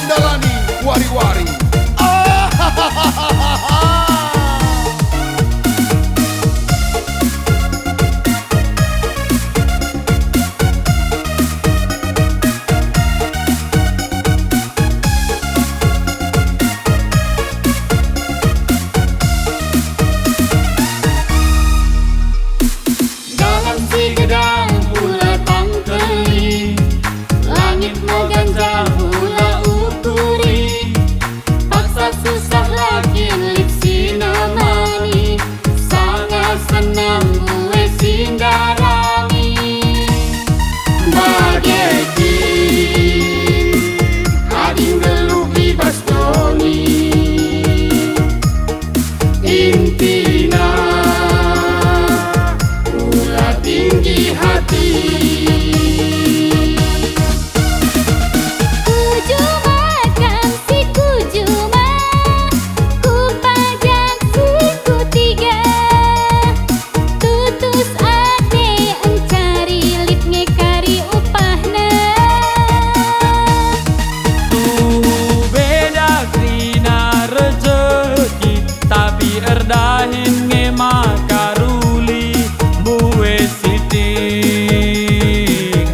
Andalani Wari-Wari. Dalam si gedang bulat pangkeli, langit mau ganjang hula ukuri. Paksa susah lagi lipsi namani, sangat senang gue sindarani. Bageti ading geluh bebas doni, intina tinggi hati. Kujuma kan si kujuma, ku pajak si ku tiga. Tutus ade encari lip ngekari upahna. Tuh beda krina rezeki, tapi erdahin ngemakaruli. Buwe sitik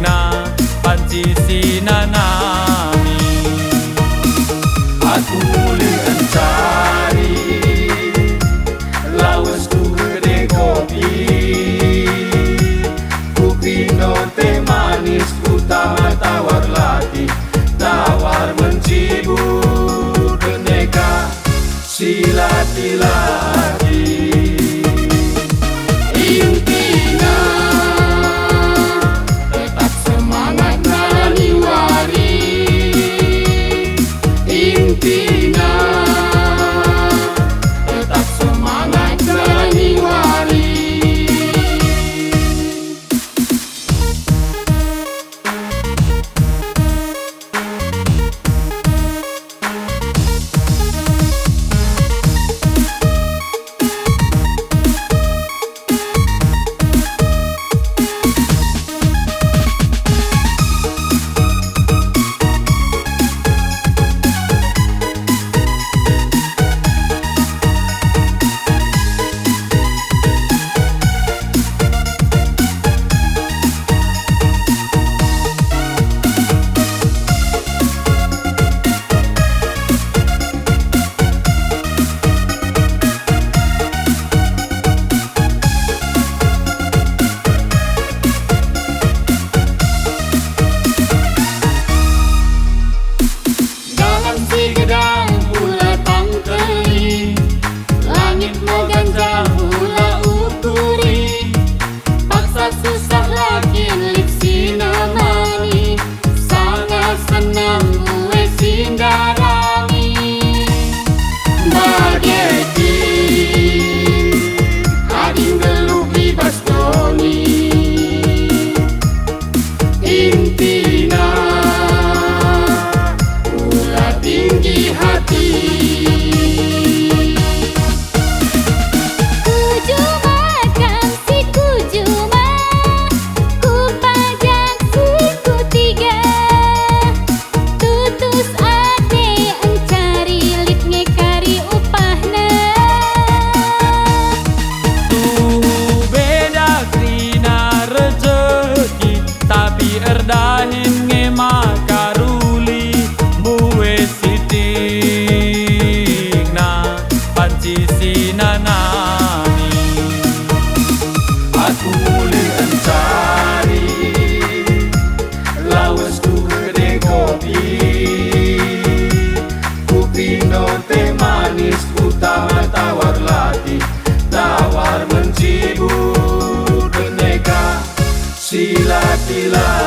na panci sinanami. Aku mulai mencari lawas ku gede kopi, ku pino teh manis, ku tawar lagi, tawar mencibur beneka silati-lati. Intina tetap semangat wari-wari. Intina tetap semangat wari-wari. Dalam si gedang bulat pangkeli, langit mau ganjang hula ukuri. Paksa susah lagi lipsi namani, sangat senang gue sindarani. Bageti ading geluh bebas doni, intina tinggi hati. Kujuma kan si kujuma, ku pajak si ku tiga. Tutus ade encari lip ngekari upahna. Tuh beda krina rezeki, tapi erdahin ngemakaruli. Buwe sitik na panci sinanami. Aku mulai mencari lawas ku gede kopi, ku pino teh manis, ku tawar lagi, tawar mencibur beneka silati-lati.